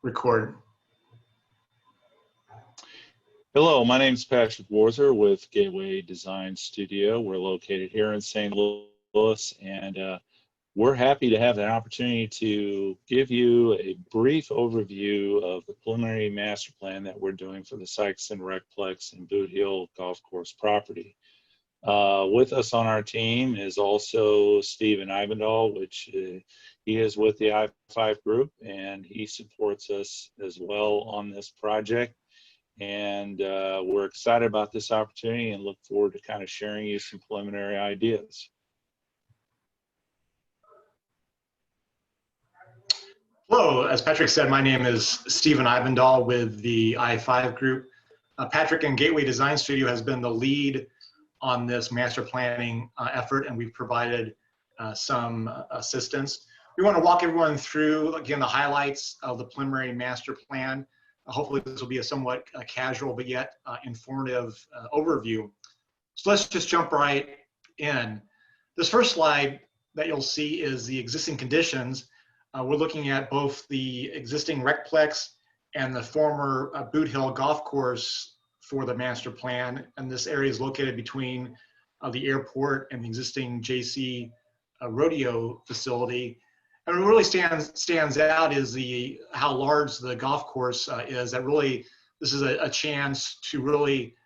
record. Hello, my name is Patrick Warzer with Gateway Design Studio. We're located here in St. Louis, and we're happy to have the opportunity to give you a brief overview of the preliminary master plan that we're doing for the Sikeston Recplex and Boot Hill Golf Course property. With us on our team is also Stephen Ivendall, which he is with the I-5 group, and he supports us as well on this project. And we're excited about this opportunity and look forward to kind of sharing you some preliminary ideas. Hello, as Patrick said, my name is Stephen Ivendall with the I-5 group. Patrick and Gateway Design Studio has been the lead on this master planning effort, and we've provided some assistance. We want to walk everyone through, again, the highlights of the preliminary master plan. Hopefully this will be a somewhat casual but yet informative overview. So let's just jump right in. This first slide that you'll see is the existing conditions. We're looking at both the existing Recplex and the former Boot Hill Golf Course for the master plan. And this area is located between the airport and the existing JC rodeo facility. And what really stands out is how large the golf course is. That really, this is a chance to really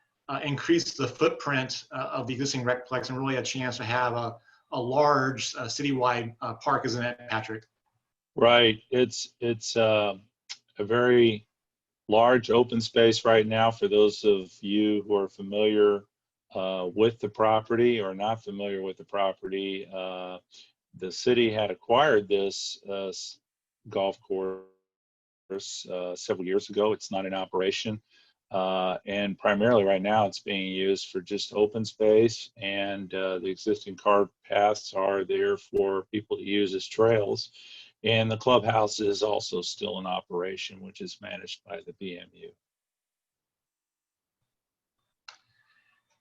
increase the footprint of the existing Recplex and really a chance to have a large citywide park, isn't it, Patrick? Right. It's a very large open space right now. For those of you who are familiar with the property or not familiar with the property, the city had acquired this golf course several years ago. It's not in operation. And primarily right now it's being used for just open space, and the existing car paths are there for people to use as trails. And the clubhouse is also still in operation, which is managed by the BMU.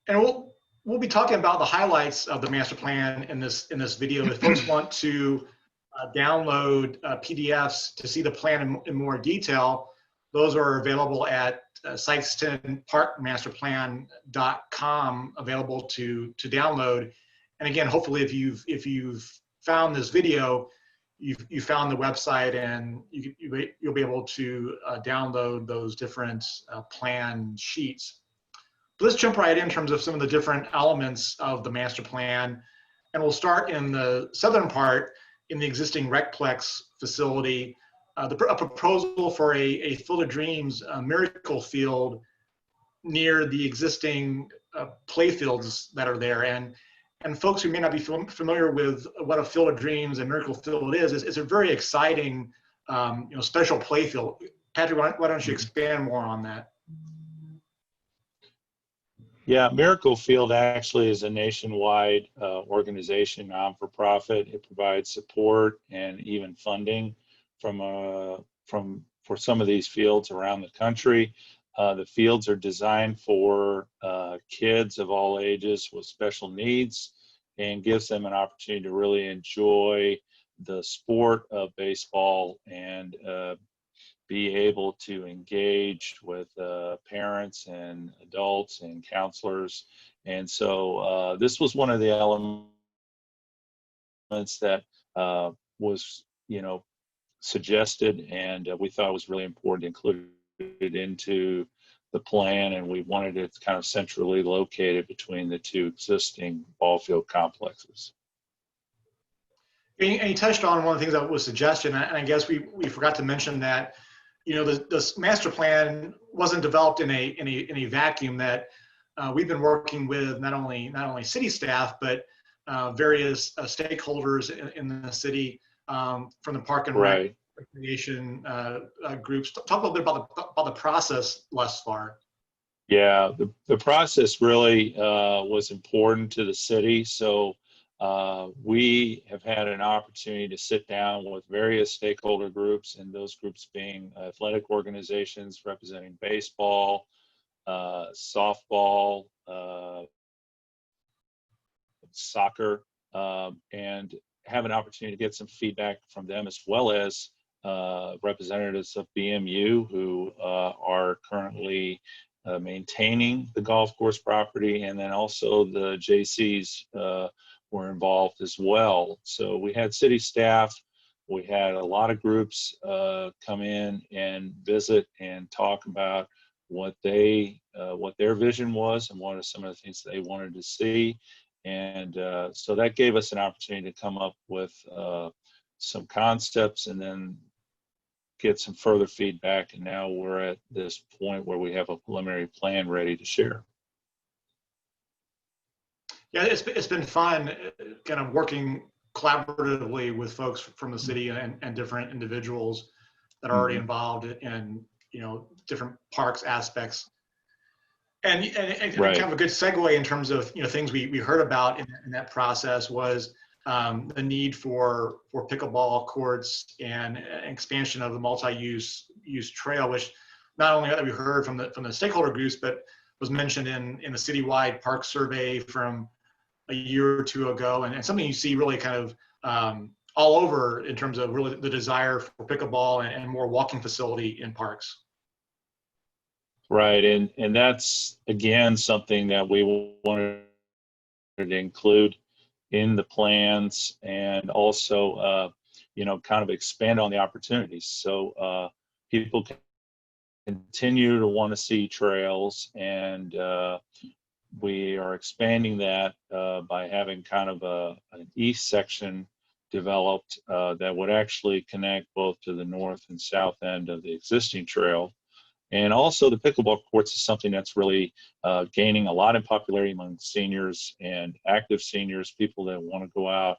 And we'll be talking about the highlights of the master plan in this video. If folks want to download PDFs to see the plan in more detail, those are available at SikestonParkMasterPlan.com, available to download. And again, hopefully, if you've found this video, you found the website, and you'll be able to download those different plan sheets. But let's jump right in terms of some of the different elements of the master plan. And we'll start in the southern part in the existing Recplex facility. A proposal for a Field of Dreams miracle field near the existing play fields that are there. And folks who may not be familiar with what a Field of Dreams and miracle field is, it's a very exciting special play field. Patrick, why don't you expand more on that? Yeah, Miracle Field actually is a nationwide organization, non-for-profit. It provides support and even funding for some of these fields around the country. The fields are designed for kids of all ages with special needs, and gives them an opportunity to really enjoy the sport of baseball and be able to engage with parents and adults and counselors. And so this was one of the elements that was, suggested, and we thought it was really important to include it into the plan, and we wanted it kind of centrally located between the two existing ball field complexes. And you touched on one of the things that was suggested, and I guess we forgot to mention that this master plan wasn't developed in a vacuum. That we've been working with not only city staff, but various stakeholders in the city, from the park and recreation groups. Talk a little bit about the process thus far. Yeah, the process really was important to the city. So we have had an opportunity to sit down with various stakeholder groups, and those groups being athletic organizations representing baseball, softball, soccer, and have an opportunity to get some feedback from them, as well as representatives of BMU who are currently maintaining the golf course property, and then also the JCs were involved as well. So we had city staff, we had a lot of groups come in and visit and talk about what their vision was and what are some of the things they wanted to see. And so that gave us an opportunity to come up with some concepts and then get some further feedback. And now we're at this point where we have a preliminary plan ready to share. Yeah, it's been fun kind of working collaboratively with folks from the city and different individuals that are already involved in, different parks aspects. And Right. kind of a good segue in terms of, things we heard about in that process was the need for pickleball courts and expansion of the multi-use trail, which not only that we heard from the stakeholder groups, but was mentioned in the citywide park survey from a year or two ago, and something you see really kind of all over in terms of really the desire for pickleball and more walking facility in parks. Right, and that's again something that we wanted to include in the plans, and also kind of expand on the opportunities. So people can continue to want to see trails, and we are expanding that by having kind of an east section developed that would actually connect both to the north and south end of the existing trail. And also the pickleball courts is something that's really gaining a lot in popularity among seniors and active seniors, people that want to go out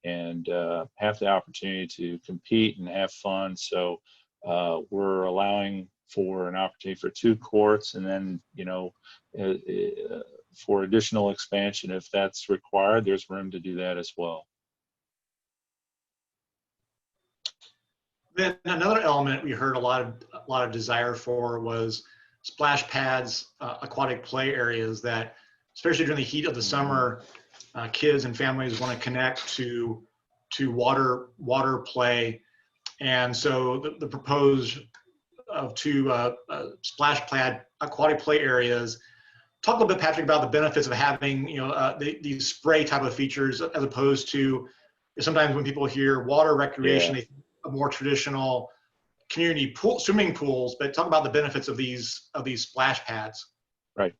and have the opportunity to compete and have fun. So we're allowing for an opportunity for 2 courts, and then, for additional expansion, if that's required, there's room to do that as well. Then another element we heard a lot of desire for was splash pads, aquatic play areas that, especially during the heat of the summer, kids and families want to connect to water play. And so the proposed of 2 splash pad aquatic play areas. Talk a little bit, Patrick, about the benefits of having these spray type of features as opposed to sometimes when people hear water recreation, they think of more traditional community swimming pools. But talk about the benefits of these splash pads. Right.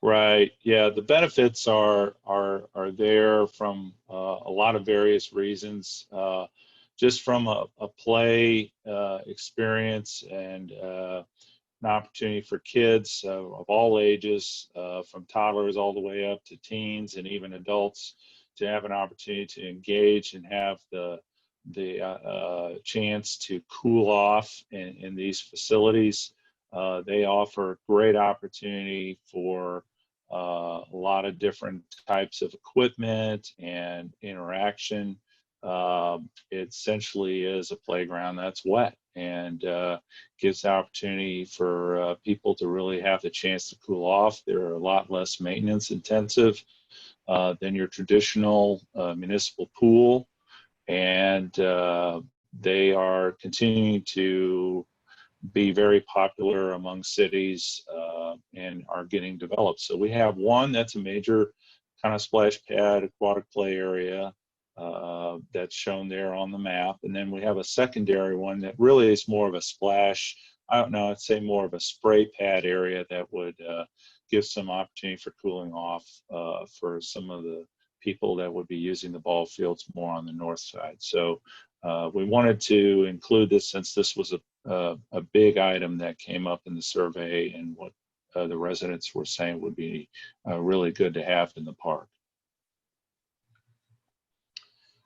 Right. Yeah, the benefits are there from a lot of various reasons. Just from a play experience and an opportunity for kids of all ages, from toddlers all the way up to teens and even adults, to have an opportunity to engage and have the chance to cool off in these facilities. They offer great opportunity for a lot of different types of equipment and interaction. It essentially is a playground that's wet, and gives the opportunity for people to really have the chance to cool off. They're a lot less maintenance intensive than your traditional municipal pool, and they are continuing to be very popular among cities and are getting developed. So we have one that's a major kind of splash pad aquatic play area that's shown there on the map. And then we have a secondary one that really is more of a splash, I'd say more of a spray pad area that would give some opportunity for cooling off for some of the people that would be using the ball fields more on the north side. So we wanted to include this since this was a big item that came up in the survey, and what the residents were saying would be really good to have in the park.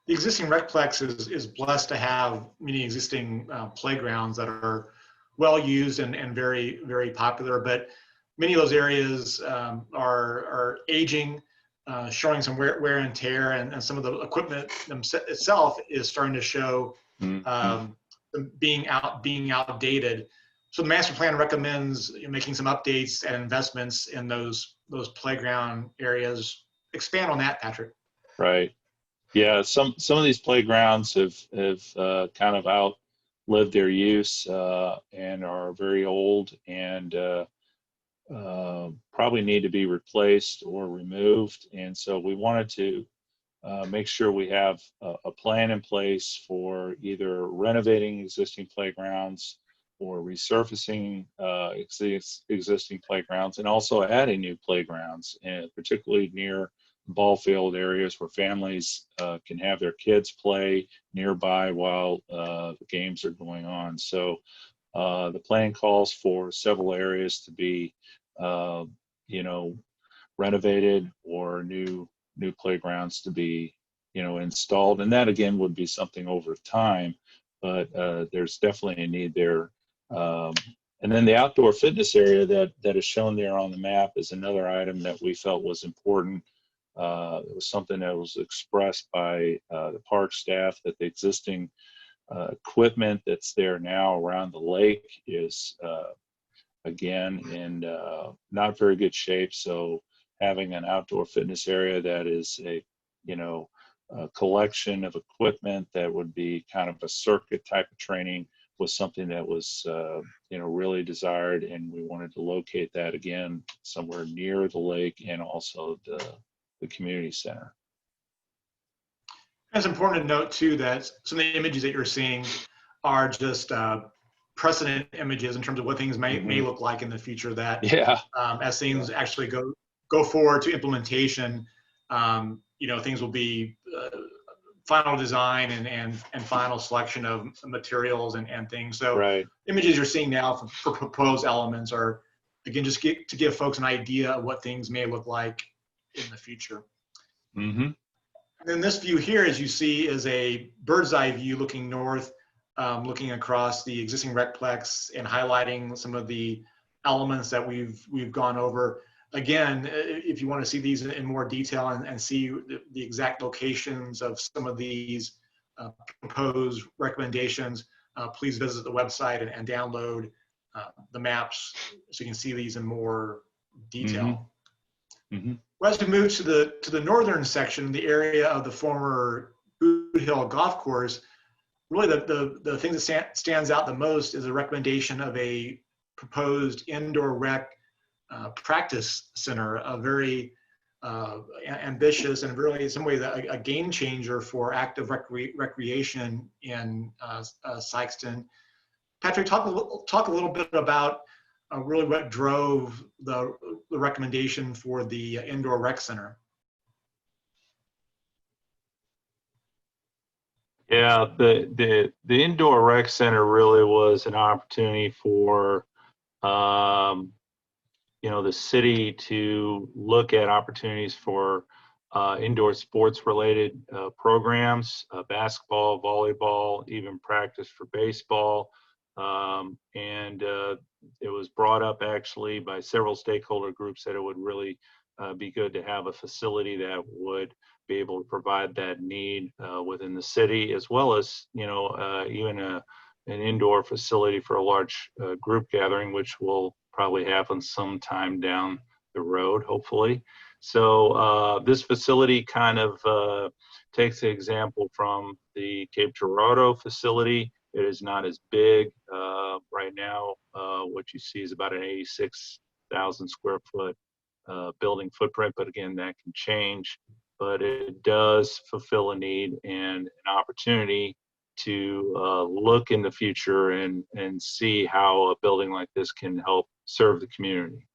The existing recplex is blessed to have many existing playgrounds that are well used and very, very popular, but many of those areas are aging, showing some wear and tear, and some of the equipment itself is starting to show being outdated. So the master plan recommends making some updates and investments in those playground areas. Expand on that, Patrick. Right. Yeah, some of these playgrounds have kind of outlived their use and are very old and probably need to be replaced or removed. And so we wanted to make sure we have a plan in place for either renovating existing playgrounds or resurfacing existing playgrounds, and also adding new playgrounds, and particularly near ball field areas where families can have their kids play nearby while the games are going on. So the plan calls for several areas to be, uh, you know, renovated or new playgrounds to be, installed. And that again would be something over time, but there's definitely a need there. Um, and then the outdoor fitness area that is shown there on the map is another item that we felt was important. It was something that was expressed by the park staff, that the existing equipment that's there now around the lake is again in not very good shape. So having an outdoor fitness area that is a collection of equipment that would be kind of a circuit type of training was something that was really desired, and we wanted to locate that again somewhere near the lake and also the community center. It's important to note too that some of the images that you're seeing are just precedent images in terms of what things may look like in the future. That as things actually go forward to implementation, things will be final design and final selection of materials and things. So images you're seeing now for proposed elements are, again, just to give folks an idea of what things may look like in the future. Mm-hmm. And then this view here, as you see, is a bird's eye view looking north, looking across the existing recplex and highlighting some of the elements that we've gone over. Again, if you want to see these in more detail and see the exact locations of some of these proposed recommendations, please visit the website and download the maps so you can see these in more detail. Mm-hmm. Well, as we move to the northern section, the area of the former Boot Hill Golf Course, really the thing that stands out the most is a recommendation of a proposed indoor rec practice center, a very ambitious and really in some ways a game changer for active recreation in Sikeston. Patrick, talk a little bit about really what drove the recommendation for the indoor rec center. Yeah, the indoor rec center really was an opportunity for the city to look at opportunities for indoor sports related programs, basketball, volleyball, even practice for baseball. And it was brought up actually by several stakeholder groups that it would really be good to have a facility that would be able to provide that need within the city, as well as even an indoor facility for a large group gathering, which will probably happen sometime down the road, hopefully. So this facility kind of takes the example from the Cape Girardeau facility. It is not as big right now. What you see is about an 86,000 square foot building footprint, but again, that can change. But it does fulfill a need and an opportunity to look in the future and see how a building like this can help serve the community.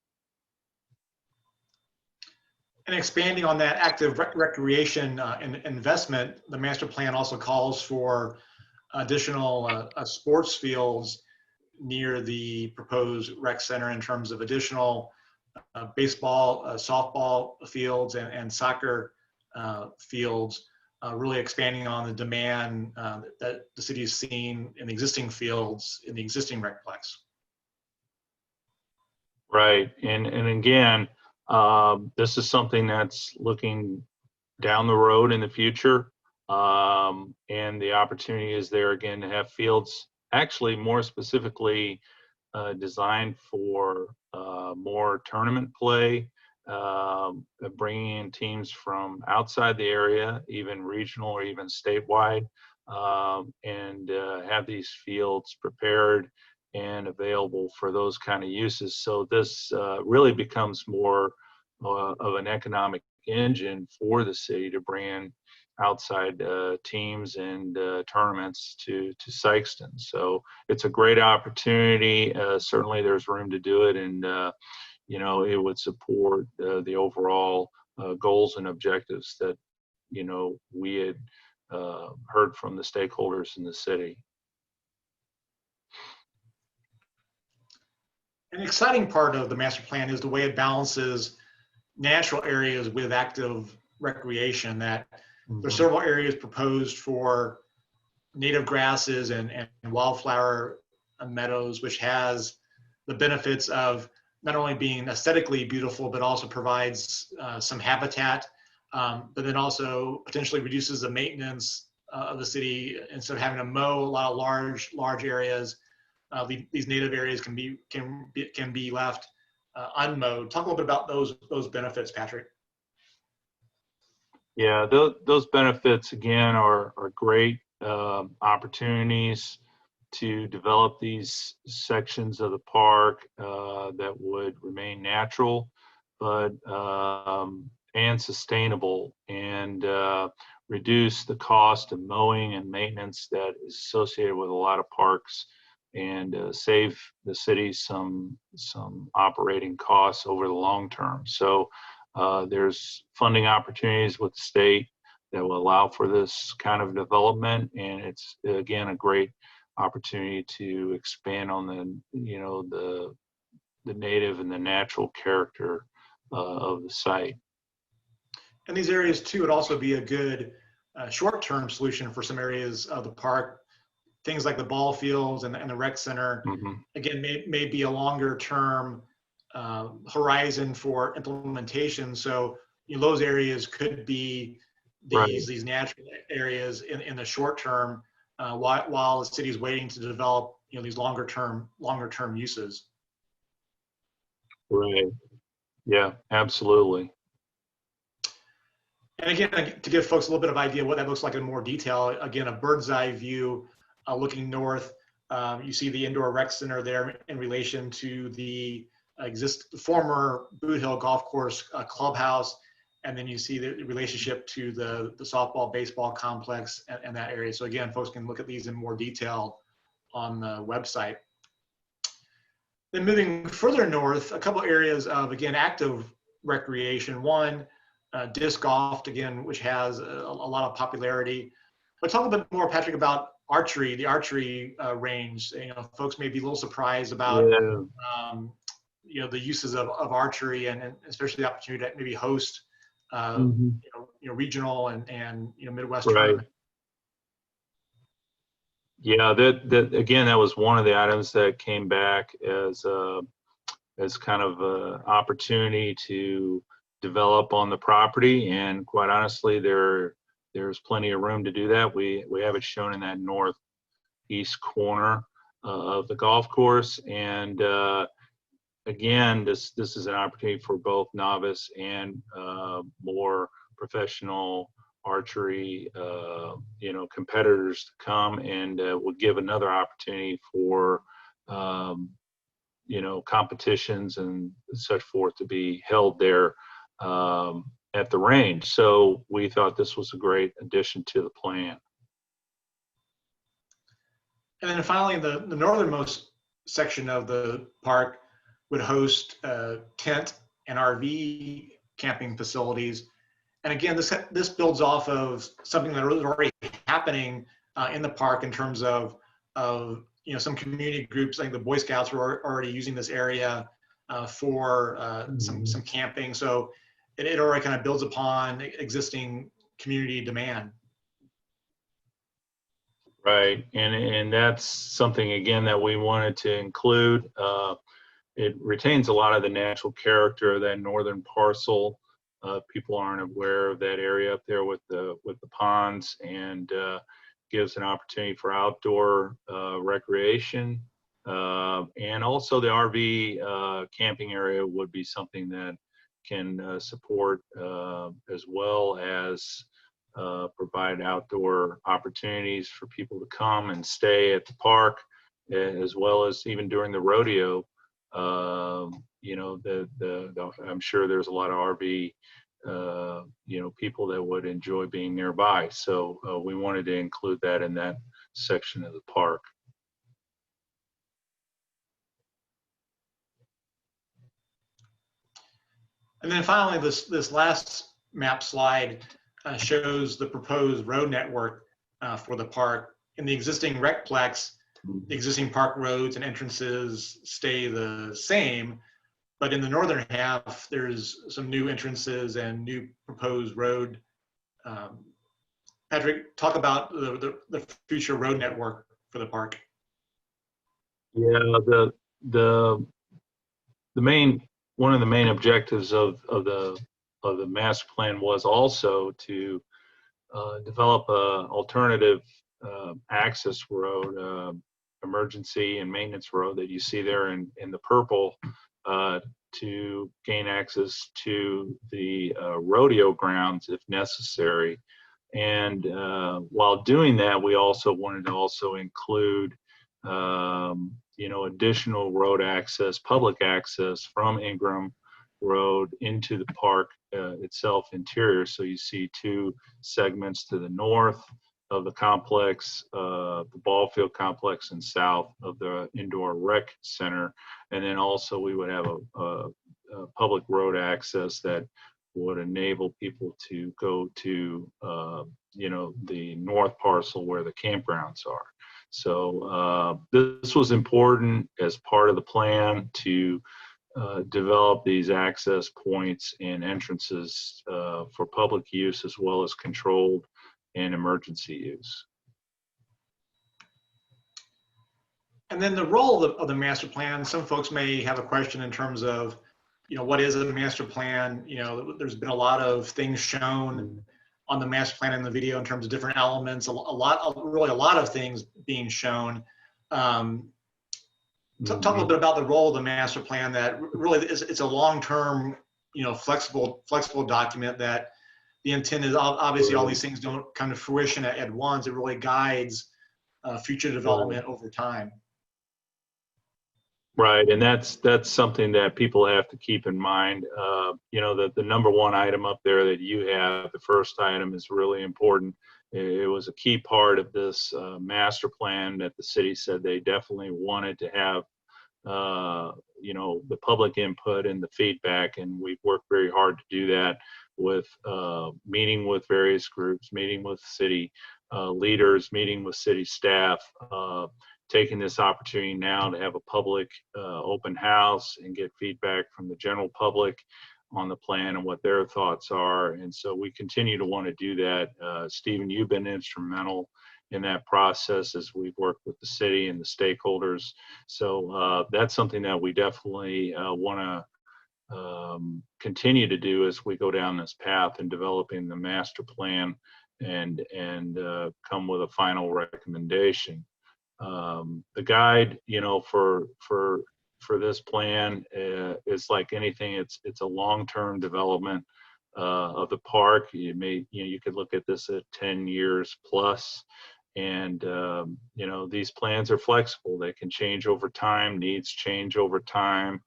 And expanding on that active recreation investment, the master plan also calls for additional sports fields near the proposed rec center in terms of additional baseball, softball fields, and soccer fields, really expanding on the demand that the city has seen in the existing fields in the existing recplex. Right, and again, this is something that's looking down the road in the future, and the opportunity is there again to have fields actually more specifically designed for more tournament play, bringing in teams from outside the area, even regional or even statewide, and have these fields prepared and available for those kind of uses. So this really becomes more of an economic engine for the city to bring in outside teams and tournaments to Sikeston. So it's a great opportunity. Certainly there's room to do it, and you know, it would support the overall goals and objectives that, you know, we had heard from the stakeholders in the city. An exciting part of the master plan is the way it balances natural areas with active recreation. That there's several areas proposed for native grasses and wildflower meadows, which has the benefits of not only being aesthetically beautiful, but also provides some habitat, but then also potentially reduces the maintenance of the city. Instead of having to mow a lot of large areas, these native areas can be left unmowed. Talk a little bit about those benefits, Patrick. Yeah, those benefits again are great opportunities to develop these sections of the park that would remain natural, but and sustainable, and reduce the cost of mowing and maintenance that is associated with a lot of parks, and save the city some operating costs over the long term. So there's funding opportunities with the state that will allow for this kind of development, and it's again a great opportunity to expand on the native and the natural character of the site. And these areas too would also be a good short-term solution for some areas of the park. Things like the ball fields and the rec center, again, may be a longer-term horizon for implementation. So those areas could be these natural areas in the short term, while the city is waiting to develop these longer term uses. Right. Yeah, absolutely. And again, to give folks a little bit of idea what that looks like in more detail, again, a bird's eye view looking north, you see the indoor rec center there in relation to the former Boot Hill Golf Course clubhouse, and then you see the relationship to the softball baseball complex and that area. So again, folks can look at these in more detail on the website. Then moving further north, a couple areas of, again, active recreation. One, disc golf, again, which has a lot of popularity. But talk a bit more, Patrick, about archery, the archery range. Folks may be a little surprised about the uses of archery, and especially the opportunity to maybe host regional and Midwest tournament. Yeah, that again, that was one of the items that came back as kind of an opportunity to develop on the property, and quite honestly, there's plenty of room to do that. We have it shown in that northeast corner of the golf course, and again, this is an opportunity for both novice and more professional archery competitors to come, and would give another opportunity for competitions and such forth to be held there at the range. So we thought this was a great addition to the plan. And then finally, the northernmost section of the park would host tent and RV camping facilities. And again, this builds off of something that was already happening in the park in terms of some community groups. I think the Boy Scouts were already using this area for some camping. So it already kind of builds upon existing community demand. Right, and that's something again that we wanted to include. It retains a lot of the natural character of that northern parcel. People aren't aware of that area up there with the ponds, and gives an opportunity for outdoor recreation. And also the RV camping area would be something that can support, as well as provide outdoor opportunities for people to come and stay at the park, as well as even during the rodeo. You know, I'm sure there's a lot of RV, you know, people that would enjoy being nearby. So we wanted to include that in that section of the park. And then finally, this last map slide shows the proposed road network for the park. In the existing recplex, the existing park roads and entrances stay the same, but in the northern half, there's some new entrances and new proposed road. Patrick, talk about the future road network for the park. Yeah, one of the main objectives of the master plan was also to develop a alternative access road, emergency and maintenance road that you see there in the purple, to gain access to the rodeo grounds if necessary. And while doing that, we also wanted to also include you know, additional road access, public access from Ingram Road into the park itself interior. So you see two segments to the north of the complex, the ball field complex, and south of the indoor rec center. And then also we would have a public road access that would enable people to go to, you know, the north parcel where the campgrounds are. So this was important as part of the plan to develop these access points and entrances for public use as well as controlled and emergency use. And then the role of the master plan, some folks may have a question in terms of, you know, what is a master plan? You know, there's been a lot of things shown on the master plan in the video in terms of different elements, really a lot of things being shown. Talk a little bit about the role of the master plan. That really it's a long-term, you know, flexible document that the intent is obviously all these things don't come to fruition at once. It really guides future development over time. Right, and that's something that people have to keep in mind. You know, the number one item up there that you have, the first item, is really important. It was a key part of this master plan that the city said they definitely wanted to have, you know, the public input and the feedback, and we've worked very hard to do that with meeting with various groups, meeting with city leaders, meeting with city staff, taking this opportunity now to have a public open house and get feedback from the general public on the plan and what their thoughts are. And so we continue to want to do that. Stephen, you've been instrumental in that process as we've worked with the city and the stakeholders. So that's something that we definitely want to continue to do as we go down this path in developing the master plan and come with a final recommendation. The guide, you know, for this plan is like anything. It's a long-term development of the park. You could look at this at 10 years plus, and you know, these plans are flexible. They can change over time. Needs change over time,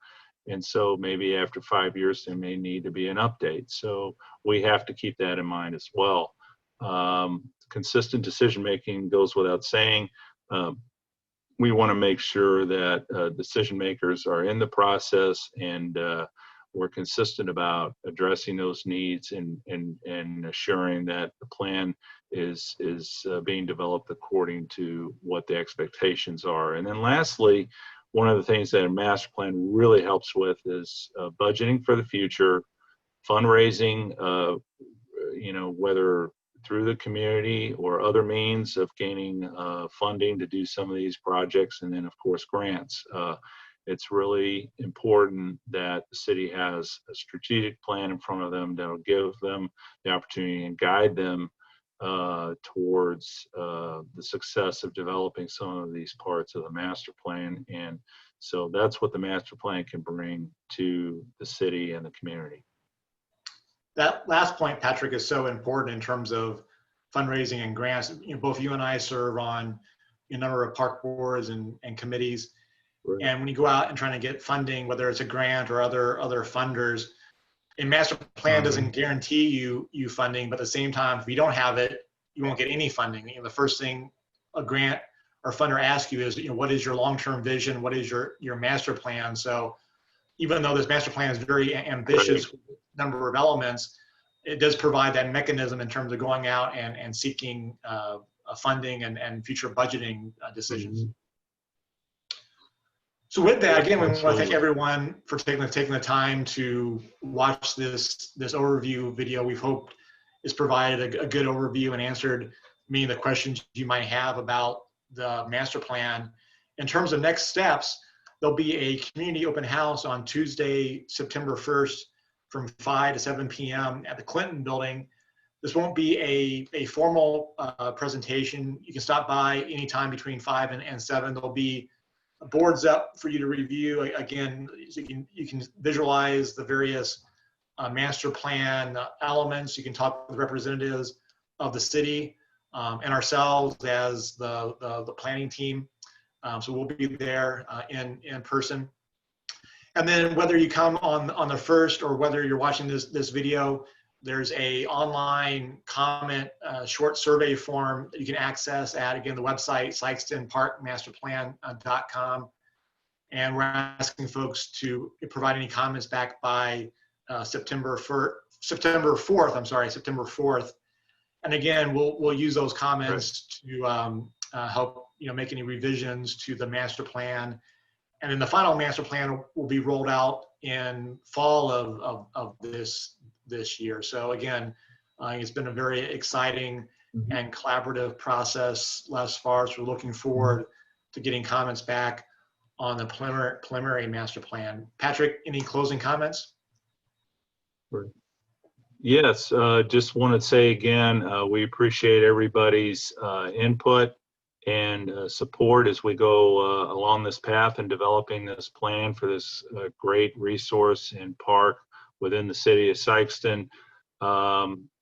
and so maybe after 5 years there may need to be an update. So we have to keep that in mind as well. Consistent decision making goes without saying. We want to make sure that decision makers are in the process, and we're consistent about addressing those needs and assuring that the plan is being developed according to what the expectations are. And then lastly, one of the things that a master plan really helps with is budgeting for the future, fundraising, you know, whether through the community or other means of gaining funding to do some of these projects, and then of course grants. It's really important that the city has a strategic plan in front of them that will give them the opportunity and guide them towards the success of developing some of these parts of the master plan. And so that's what the master plan can bring to the city and the community. that last point, Patrick, is so important in terms of fundraising and grants. Both you and I serve on a number of park boards and committees. Right. And when you go out and trying to get funding, whether it's a grant or other funders, a master plan doesn't guarantee you funding, but at the same time, if you don't have it, you won't get any funding. The first thing a grant or funder asks you is, what is your long-term vision? What is your master plan? So even though this master plan is very ambitious, Right. number of elements, it does provide that mechanism in terms of going out and seeking funding and future budgeting decisions. Mm-hmm. So with that, again, we want to thank Absolutely. everyone for taking the time to watch this overview video. We've hoped it's provided a good overview and answered many of the questions you might have about the master plan. In terms of next steps, there'll be a community open house on Tuesday, September 1st from 5 to 7 p.m. at the Clinton building. This won't be a formal presentation. You can stop by anytime between 5 and 7. There'll be boards up for you to review. Again, so you can visualize the various master plan elements. You can talk with representatives of the city and ourselves as the planning team. So we'll be there in person. And then whether you come on the first or whether you're watching this video, there's a online comment short survey form that you can access at, again, the website, sikestonparkmasterplan.com. And we're asking folks to provide any comments back by September 4th. And again, we'll use those comments to help make any revisions to the master plan. And then the final master plan will be rolled out in fall of this year. So again, it's been a very exciting and collaborative process thus far. So we're looking forward to getting comments back on the preliminary master plan. Patrick, any closing comments? Yes, just want to say again, we appreciate everybody's input and support as we go along this path and developing this plan for this great resource and park within the city of Sikeston.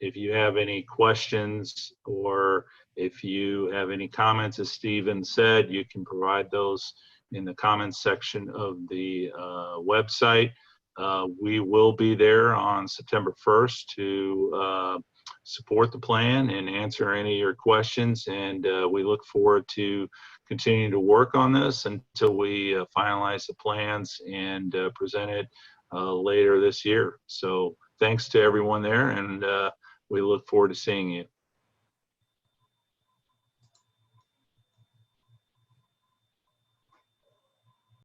If you have any questions or if you have any comments, as Stephen said, you can provide those in the comments section of the website. We will be there on September 1st to support the plan and answer any of your questions. And we look forward to continuing to work on this until we finalize the plans and present it later this year. So thanks to everyone there, and we look forward to seeing you.